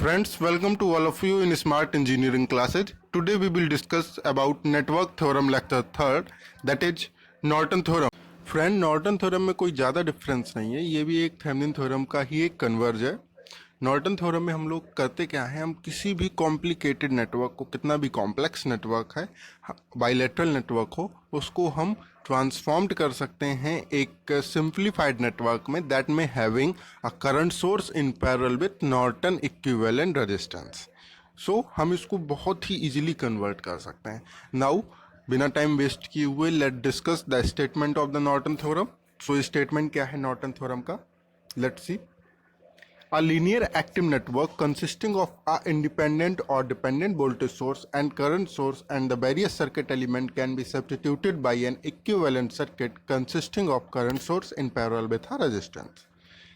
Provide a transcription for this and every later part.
Friends, welcome to all of you in Smart Engineering classes. Today we will discuss about network theorem lecture third, that is Norton theorem. Friend, Norton theorem में कोई ज़्यादा difference नहीं है, ये भी एक Thevenin theorem का ही एक कन्वर्ज है। नॉर्टन थ्योरम में हम लोग करते क्या है, हम किसी भी कॉम्प्लिकेटेड नेटवर्क को, कितना भी कॉम्प्लेक्स नेटवर्क है, बाइलेटरल नेटवर्क हो, उसको हम ट्रांसफॉर्म्ड कर सकते हैं एक सिंप्लीफाइड नेटवर्क में दैट में having a current source in parallel with Norton equivalent resistance. So हम इसको बहुत ही इजीली कन्वर्ट कर सकते हैं। नाउ बिना टाइम वेस्ट किए हुए let discuss the statement of the Norton theorem. So statement क्या है नॉर्टन थ्योरम का, let's see. A linear active network consisting of a independent or dependent voltage source and current source and the various circuit element can be substituted by an equivalent circuit consisting of current source in parallel with a resistance.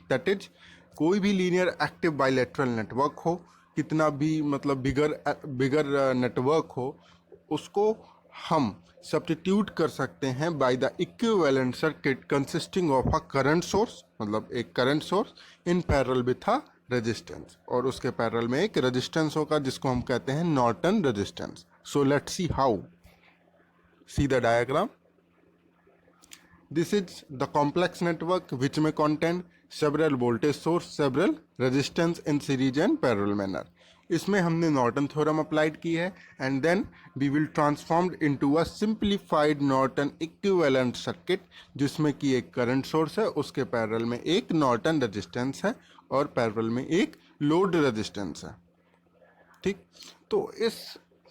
That is, कोई भी linear active bilateral network हो, कितना भी मतलब बिगर network हो, उसको हम substitute कर सकते हैं by the equivalent circuit consisting of a current source, मतलब एक current source in parallel with a resistance, और उसके पैरेलल में एक रेजिस्टेंस होगा जिसको हम कहते हैं Norton resistance. So let's see how. See the diagram. This is the complex network विच में contain several voltage source, several resistance in series and parallel manner. इसमें हमने नॉर्टन थ्योरम अप्लाइड की है and then we will transformed into a simplified Norton equivalent circuit, जिसमें कि एक current source है, उसके पैरेलल में एक नॉर्टन रेजिस्टेंस है और पैरेलल में एक लोड रेजिस्टेंस है। ठीक, तो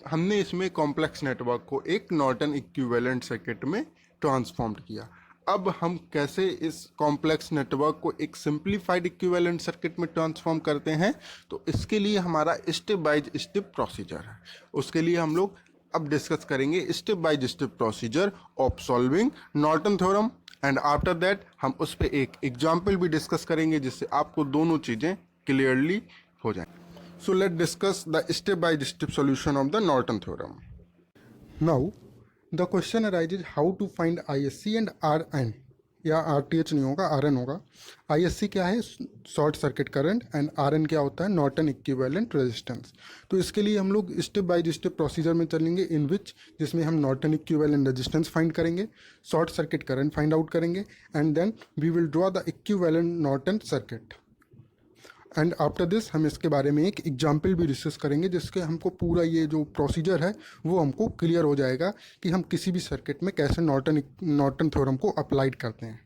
हमने इसमें कॉम्प्लेक्स नेटवर्क को एक नॉर्टन इक्विवेलेंट सर्किट में ट्रांसफॉर्म्ड किया। अब हम कैसे इस कॉम्प्लेक्स नेटवर्क को एक सिंप्लीफाइड इक्विवेलेंट सर्किट में ट्रांसफॉर्म करते हैं, तो इसके लिए हमारा स्टेप बाय स्टेप प्रोसीजर है। उसके लिए हम लोग अब डिस्कस करेंगे step by step procedure of solving Norton theorem, and after that हम उस पर एक एग्जाम्पल भी डिस्कस करेंगे जिससे आपको दोनों चीज़ें क्लियरली हो जाएं। So let's discuss the step-by-step solution of the Norton theorem. Now, the question arises how to find ISC and RN, या RTH नहीं होगा, RN होगा। ISC क्या है, short circuit current, and RN क्या होता है, नॉर्टन इक्विवेलेंट रेजिस्टेंस। तो इसके लिए हम लोग स्टेप बाय स्टेप प्रोसीजर में चलेंगे जिसमें हम नॉर्टन इक्विवेलेंट रेजिस्टेंस फाइंड करेंगे, short circuit current find out करेंगे, and then we will draw the equivalent Norton circuit. And after this हम इसके बारे में एक एग्जाम्पल भी डिस्कस करेंगे जिसके हमको पूरा ये जो प्रोसीजर है वो हमको क्लियर हो जाएगा कि हम किसी भी सर्किट में कैसे नॉर्टन थ्योरम को अप्लाइड करते हैं।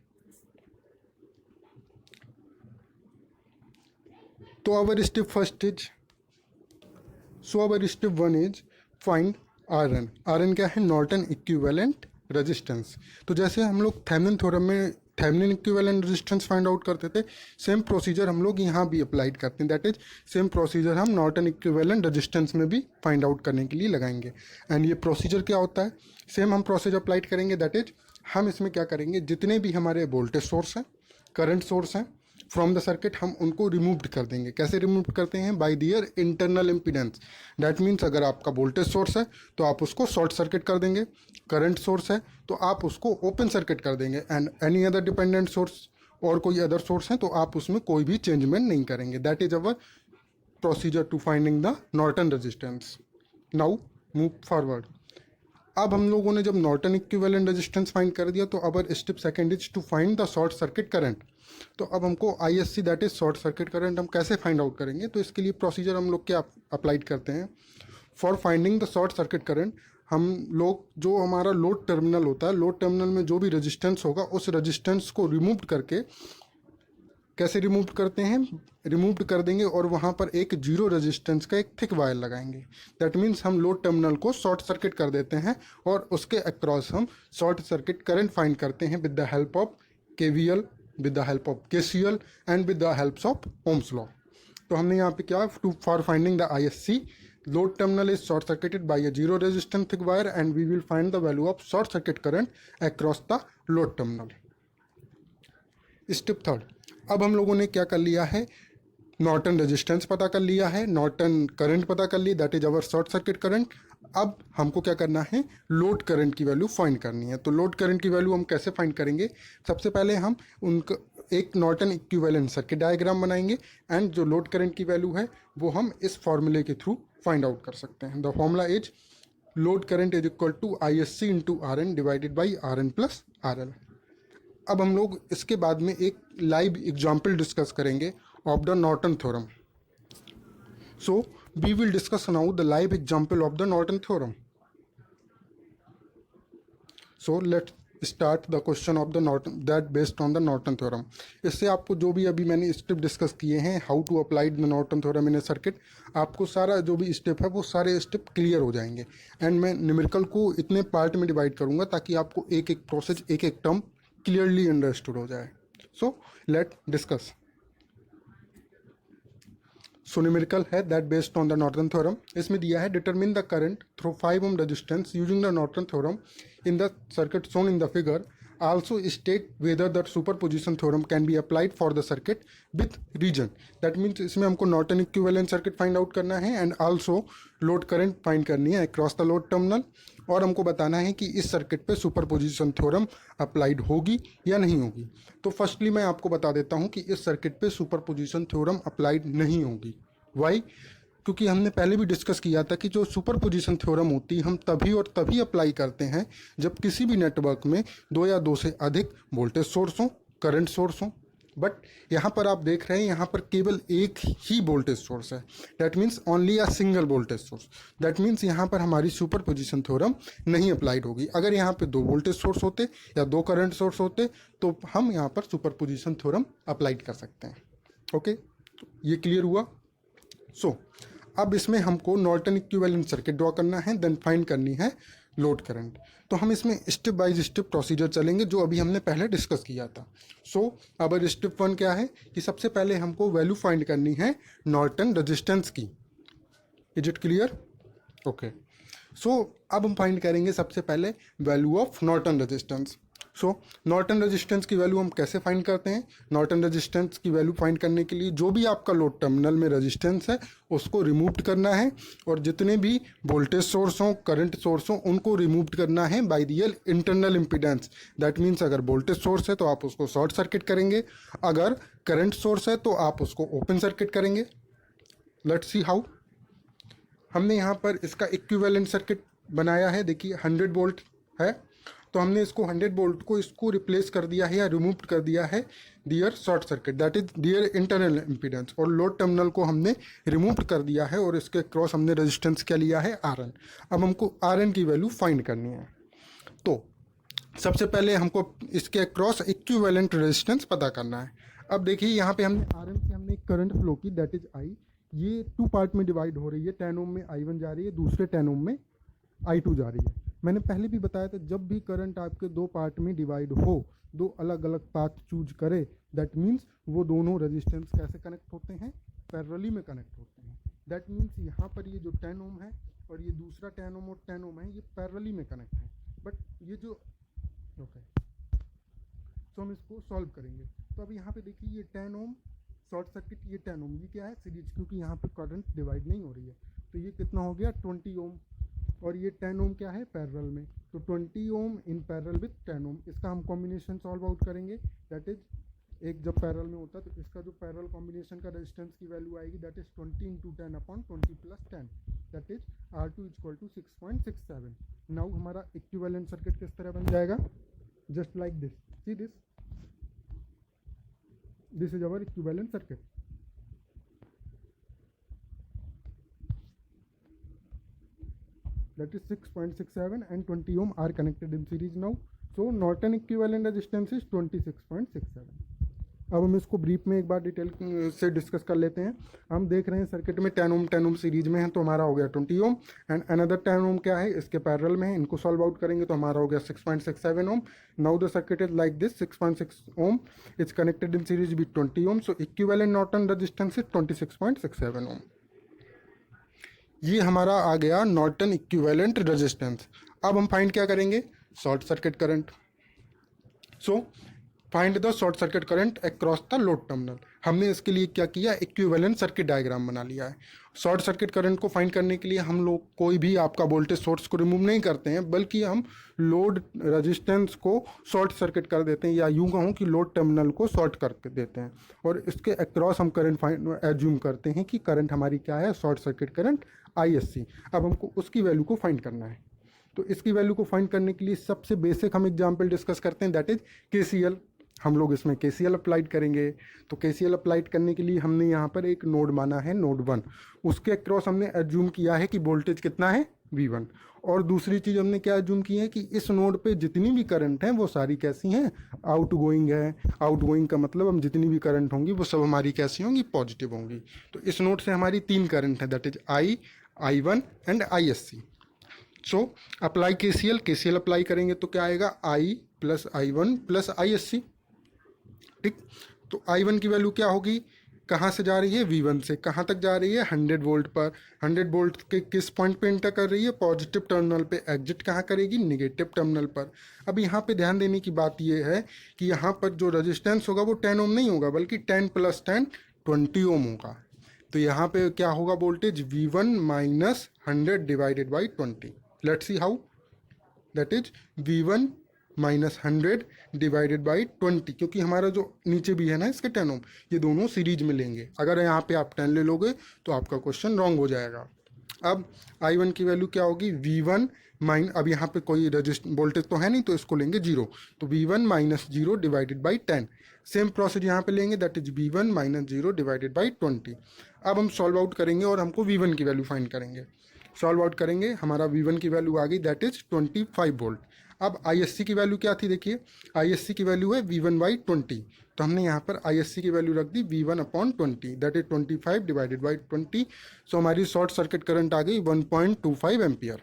तो our step first is, our step one is find RN. RN क्या है, नॉर्टन इक्विवेलेंट रेजिस्टेंस। तो जैसे हम लोग थेवेनिन थ्योरम में Thevenin equivalent resistance find out करते थे, सेम प्रोसीजर हम लोग यहाँ भी अप्लाइड करते हैं। दैट इज सेम प्रोसीजर हम नॉर्टन इक्विवेलेंट रेजिस्टेंस में भी फाइंड आउट करने के लिए लगाएंगे। एंड ये प्रोसीजर क्या होता है, सेम हम प्रोसीजर अप्लाइड करेंगे। दैट इज हम इसमें क्या करेंगे, जितने भी हमारे वोल्टेज सोर्स हैं, करंट सोर्स हैं फ्रॉम द सर्किट, हम उनको रिमूव कर देंगे। कैसे रिमूव करते हैं, by their internal impedance. That means अगर आपका वोल्टेज सोर्स है तो आप उसको शॉर्ट सर्किट कर देंगे, करंट सोर्स है तो आप उसको ओपन सर्किट कर देंगे, and any other dependent source और कोई अदर सोर्स है तो आप उसमें कोई भी चेंजमेंट नहीं करेंगे। That is our procedure to finding the Norton resistance. Now move forward. अब हम लोगों ने जब नॉर्टन इक्विवेलेंट रेजिस्टेंस फाइंड कर दिया तो our step second is to find the short circuit current. तो अब हमको ISC that is short circuit current हम कैसे फाइंड आउट करेंगे, तो इसके लिए प्रोसीजर हम लोग क्या अप्लाइड करते हैं। For finding the short circuit current हम लोग जो हमारा लोड टर्मिनल होता है, लोड टर्मिनल में जो भी रेजिस्टेंस होगा उस रेजिस्टेंस को रिमूव करके, कैसे रिमूव करते हैं, रिमूव कर देंगे और वहाँ पर एक जीरो रेजिस्टेंस का एक थिक वायर लगाएंगे। दैट मीन्स हम लोड टर्मिनल को शॉर्ट सर्किट कर देते हैं और उसके अक्रॉस हम शॉर्ट सर्किट करंट फाइंड करते हैं with the help of KVL, with the help of KCL and with the helps of Ohm's law. तो हमने यहाँ पे क्या, for finding the ISC, load terminal is short circuited by a zero resistance thick wire and we will find the value of short circuit current across the load terminal. Step third, अब हम लोगों ने क्या कर लिया है, Norton resistance पता कर लिया है, नॉर्टन करंट पता कर ली, that is our short circuit current. अब हमको क्या करना है, लोड करंट की वैल्यू फाइंड करनी है। तो लोड करंट की वैल्यू हम कैसे फाइंड करेंगे, सबसे पहले हम उनका एक नॉर्टन इक्विवेलेंट सर्किट डायग्राम बनाएंगे एंड जो लोड करंट की वैल्यू है वो हम इस फॉर्मूले के थ्रू फाइंड आउट कर सकते हैं। The formula is load current is equal to ISC into RN divided by RN plus RL। अब हम लोग इसके बाद में एक लाइव एग्जाम्पल डिस्कस करेंगे of the Norton theorem. So we will discuss now the live example of the Norton theorem. So let's start the question of the Norton that based on the Norton theorem. इससे आपको जो भी अभी मैंने step discuss किए हैं how to apply the Norton theorem in a circuit, आपको सारा जो भी स्टेप है वो सारे स्टेप क्लियर हो जाएंगे। एंड मैं न्यूमेरिकल को इतने पार्ट में डिवाइड करूंगा ताकि आपको एक एक प्रोसेस एक एक टर्म क्लियरली अंडरस्टूड हो जाए। So let discuss. So numerical है that based on the Norton theorem. इसमें दिया है determine the current through 5 ohm resistance using the Norton theorem in the circuit shown in the figure. Also state whether the superposition theorem can be applied for the circuit with region. That means इसमें हमको Norton equivalent circuit find out करना है and also load current find करनी है across the load terminal, और हमको बताना है कि इस सर्किट पे सुपरपोजिशन थ्योरम अप्लाइड होगी या नहीं होगी। तो फर्स्टली मैं आपको बता देता हूँ कि इस सर्किट पे सुपरपोजिशन थ्योरम अप्लाइड नहीं होगी। वाई? क्योंकि हमने पहले भी डिस्कस किया था कि जो सुपरपोजिशन थ्योरम होती है हम तभी और तभी अप्लाई करते हैं जब किसी भी नेटवर्क में दो या दो से अधिक वोल्टेज सोर्स हो, करंट सोर्स हो। बट यहाँ पर आप देख रहे हैं यहाँ पर केवल एक ही वोल्टेज सोर्स है, that means only a single voltage source. That means यहाँ पर हमारी सुपरपोजिशन थ्योरम नहीं अप्लाइड होगी। अगर यहाँ पे दो वोल्टेज सोर्स होते या दो करंट सोर्स होते तो हम यहाँ पर सुपरपोजिशन थ्योरम अप्लाइड कर सकते हैं। ओके, ये क्लियर हुआ। सो अब इसमें हमको नॉर्टन इक्विवेलेंट सर्किट ड्रॉ करना है, देन फाइंड करनी है लोड करंट। तो हम इसमें स्टेप बाय स्टेप प्रोसीजर चलेंगे जो अभी हमने पहले डिस्कस किया था। सो अब स्टेप 1 क्या है कि सबसे पहले हमको वैल्यू फाइंड करनी है नॉर्टन रेजिस्टेंस की। Is it clear? ओके, सो अब हम फाइंड करेंगे सबसे पहले value of Norton resistance. So Norton resistance की वैल्यू हम कैसे फाइंड करते हैं? नॉर्टन रेजिस्टेंस की वैल्यू फाइंड करने के लिए जो भी आपका लोड टर्मिनल में रेजिस्टेंस है उसको रिमूव करना है, और जितने भी वोल्टेज सोर्स हों, करंट सोर्स हों, उनको रिमूव करना है by the internal impedance. That means अगर वोल्टेज सोर्स है तो आप उसको शॉर्ट सर्किट करेंगे, अगर करंट सोर्स है तो आप उसको ओपन सर्किट करेंगे। Let's see how. हमने यहाँ पर इसका इक्विवेलेंट सर्किट बनाया है। देखिए 100 वोल्ट है तो हमने इसको 100 वोल्ट को इसको रिप्लेस कर दिया है या रिमूव कर दिया है their short circuit, that is their internal impedance, और लोड टर्मिनल को हमने रिमूव कर दिया है और इसके क्रॉस हमने रेजिस्टेंस क्या लिया है? RN। अब हमको RN की वैल्यू फाइंड करनी है। तो सबसे पहले हमको इसके क्रॉस इक्विवेलेंट रेजिस्टेंस पता करना है। अब देखिए यहाँ पे हमने RN से हमने एक करंट फ्लो की, दैट इज I। ये 2 पार्ट में डिवाइड हो रही है। 10 ओम में I1 जा रही है, दूसरे 10 ओम में I2 जा रही है। मैंने पहले भी बताया था जब भी करंट आपके 2 पार्ट में डिवाइड हो, 2 अलग अलग पाथ चूज करे, दैट मीन्स वो दोनों रेजिस्टेंस कैसे कनेक्ट होते हैं? पैरेलली में कनेक्ट होते हैं। दैट मीन्स यहाँ पर ये जो 10 ओम है और ये दूसरा 10 ओम और 10 ओम है, ये पैरेलली में कनेक्ट है। बट ये जो ओके, तो हम इसको सॉल्व करेंगे। तो अब यहाँ पे देखिए ये 10 ओम शॉर्ट सर्किट, ये 10 ओम, ये क्या है? सीरीज, क्योंकि यहाँ पे करंट डिवाइड नहीं हो रही है। तो ये कितना हो गया? 20 ओम, और ये 10 ओम क्या है? पैरेलल में। तो 20 ओम इन पैरेलल विथ 10 ओम, इसका हम कॉम्बिनेशन सॉल्व आउट करेंगे। दैट इज एक जब पैरेलल में होता है तो इसका जो पैरेलल कॉम्बिनेशन का रेजिस्टेंस की वैल्यू आएगी that is 20 into 10 upon 20 plus 10, that is R2 equal to 6.67। Now हमारा इक्विवेलेंट सर्किट किस तरह बन जाएगा? Just like this. See this is our equivalent circuit. That is 6.67 and 20 ohm are connected in series now. So Norton equivalent resistance is 26.67. अब हम इसको brief में एक बार डिटेल से डिस्कस कर लेते हैं। हम देख रहे हैं सर्किट में 10 ओम सीरीज में है तो हमारा हो गया 20 ओम, एंड अनदर 10 ओम क्या है? इसके पैरेलल में है। इनको सॉल्व आउट करेंगे तो हमारा हो गया 6.67 ohm. Now the circuit is like this, 6.6 ohm is connected in series with 20 ohm, so equivalent Norton resistance is 26.67 ohm. ये हमारा आ गया नॉर्टन इक्विवेलेंट रेजिस्टेंस। अब हम फाइंड क्या करेंगे? Short circuit current. So find the short circuit current across the load terminal. हमने इसके लिए क्या किया, इक्विवेलेंट सर्किट डायग्राम बना लिया है। शॉर्ट सर्किट करंट को फाइंड करने के लिए हम लोग कोई भी आपका वोल्टेज सोर्स को रिमूव नहीं करते हैं, बल्कि हम लोड रेजिस्टेंस को शॉर्ट सर्किट कर देते हैं, या यूँ कहूँ कि लोड टर्मिनल को शॉर्ट कर देते हैं, और इसके अक्रॉस हम करंट फाइंड एज्यूम करते हैं कि करंट हमारी क्या है, शॉर्ट सर्किट करंट ISC। अब हमको उसकी वैल्यू को फाइंड करना है। तो इसकी वैल्यू को फाइंड करने के लिए सबसे बेसिक हम एग्जाम्पल डिस्कस करते हैं, दैट इज KCL। हम लोग इसमें KCL अप्लाइड करेंगे। तो KCL अप्लाइड करने के लिए हमने यहाँ पर एक नोड माना है, नोड 1। उसके अक्रॉस हमने एज्यूम किया है कि वोल्टेज कितना है, V1। और दूसरी चीज़ हमने क्या एज्यूम की है कि इस नोड पे जितनी भी करंट हैं वो सारी कैसी हैं, आउटगोइंग है। आउटगोइंग का मतलब हम जितनी भी करंट होंगी वो सब हमारी कैसी होंगी, पॉजिटिव होंगी। तो इस नोड से हमारी 3 करंट है, that is I1 and ISC। So apply KCL apply करेंगे तो क्या आएगा, I plus I1 plus ISC। ठीक, तो I1 की वैल्यू क्या होगी, कहाँ से जा रही है, V1 से कहाँ तक जा रही है, 100 वोल्ट पर। 100 वोल्ट के किस पॉइंट पे इंटर कर रही है, पॉजिटिव टर्मिनल पे। एग्जिट कहाँ करेगी, निगेटिव टर्मिनल पर। अब यहाँ पे ध्यान देने की बात ये है कि यहाँ पर जो रेजिस्टेंस होगा वो 10 ओम नहीं होगा, बल्कि 10 + 10 20 ओम होगा। तो यहाँ पे क्या होगा, voltage V1 minus 100 divided by 20। Let's see how, that is V1 minus 100 divided by 20, क्योंकि हमारा जो नीचे भी है ना इसके 10 ओम, ये दोनों सीरीज में लेंगे। अगर यहाँ पे आप 10 ले लोगे तो आपका क्वेश्चन रॉन्ग हो जाएगा। अब I1 की वैल्यू क्या होगी, V1 माइन, अब यहाँ पे कोई वोल्टेज तो है नहीं तो इसको लेंगे 0, तो V1 minus 0 divided by 10। Same process यहाँ पे लेंगे, that is V1 minus 0 divided by 20। अब हम सॉल्व आउट करेंगे और हमको V1 की वैल्यू फाइंड करेंगे। सॉल्व आउट करेंगे, हमारा V1 की वैल्यू आ गई, दैट इज 25 वोल्ट। अब ISC की वैल्यू क्या थी, देखिए ISC की वैल्यू है V1/20, तो हमने यहाँ पर ISC की वैल्यू रख दी V1/20, that is 25 divided by 20। सो हमारी शॉर्ट सर्किट करंट आ गई 1.25 एम्पियर।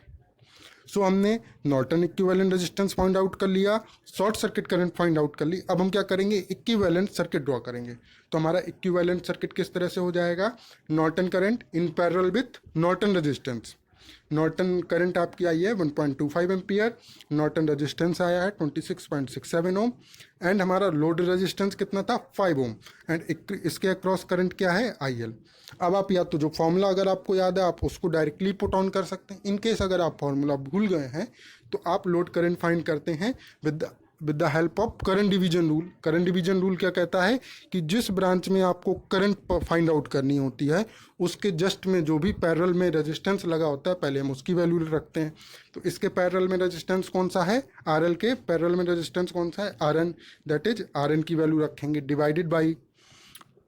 सो हमने Norton equivalent resistance find out कर लिया, short circuit current find out कर ली। अब हम क्या करेंगे, इक्विवेलेंट सर्किट ड्रॉ करेंगे। तो हमारा इक्विवेलेंट सर्किट किस तरह से हो जाएगा, Norton current in parallel with Norton resistance. Norton current आपकी आई है 1.25 एम्पियर, नॉर्टन रेजिस्टेंस आया है 26.67 ओम, एंड हमारा लोड रेजिस्टेंस कितना था, 5 ओम, एंड इसके अक्रॉस करंट क्या है, IL। अब आप या तो जो फॉर्मूला अगर आपको याद है आप उसको डायरेक्टली पुट ऑन कर सकते हैं। इन केस अगर आप फॉर्मूला भूल गए हैं तो आप लोड करंट फाइंड करते हैं with the help of current division rule. Current division rule क्या कहता है कि जिस ब्रांच में आपको करंट फाइंड आउट करनी होती है उसके जस्ट में जो भी पैरेलल में रेजिस्टेंस लगा होता है पहले हम उसकी वैल्यू रखते हैं। तो इसके पैरेलल में रेजिस्टेंस कौन सा है, RL के पैरेलल में रेजिस्टेंस कौन सा है, RN, दैट इज RN की वैल्यू रखेंगे divided by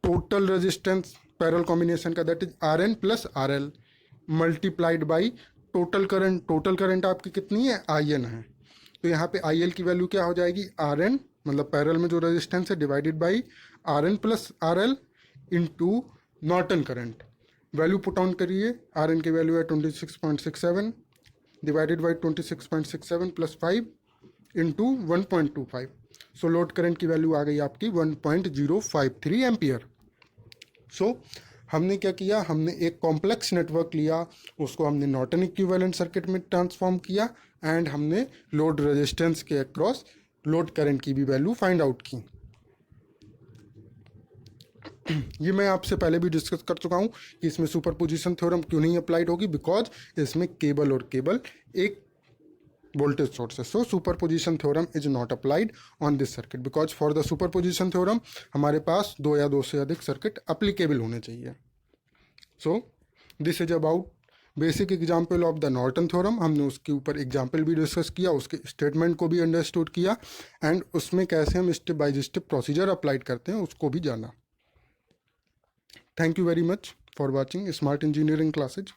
total resistance parallel combination का, that is RN plus RL multiplied by total current. Total current आपकी कितनी है, IN है। तो यहाँ पे IL की वैल्यू क्या हो जाएगी, RN मतलब पैरेलल में जो रेजिस्टेंस है divided by RN plus RL into Norton current. Value put on करिए, RN की वैल्यू है 26.67 divided by 26.67 plus 5 into 1.25। So load current की वैल्यू आ गई आपकी 1.053 एम्पियर। सो हमने क्या किया, हमने एक कॉम्प्लेक्स नेटवर्क लिया, उसको हमने नॉर्टन इक्विवेलेंट सर्किट में ट्रांसफॉर्म किया, एंड हमने लोड रेजिस्टेंस के अक्रॉस लोड करंट की भी वैल्यू फाइंड आउट की। ये मैं आपसे पहले भी डिस्कस कर चुका हूँ कि इसमें सुपरपोजिशन थ्योरम क्यों नहीं अप्लाइड होगी, बिकॉज इसमें केबल और केबल एक voltage sources. So superposition theorem is not applied on this circuit because for the superposition theorem हमारे पास 2 या 2 से अधिक सर्किट अप्लीकेबल होने चाहिए। So this is about basic example of the Norton theorem. हमने उसके ऊपर एग्जाम्पल भी डिस्कस किया, उसके स्टेटमेंट को भी अंडरस्टूड किया, एंड उसमें कैसे हम step by step procedure applied करते हैं उसको भी जाना। Thank you very much for watching smart engineering classes.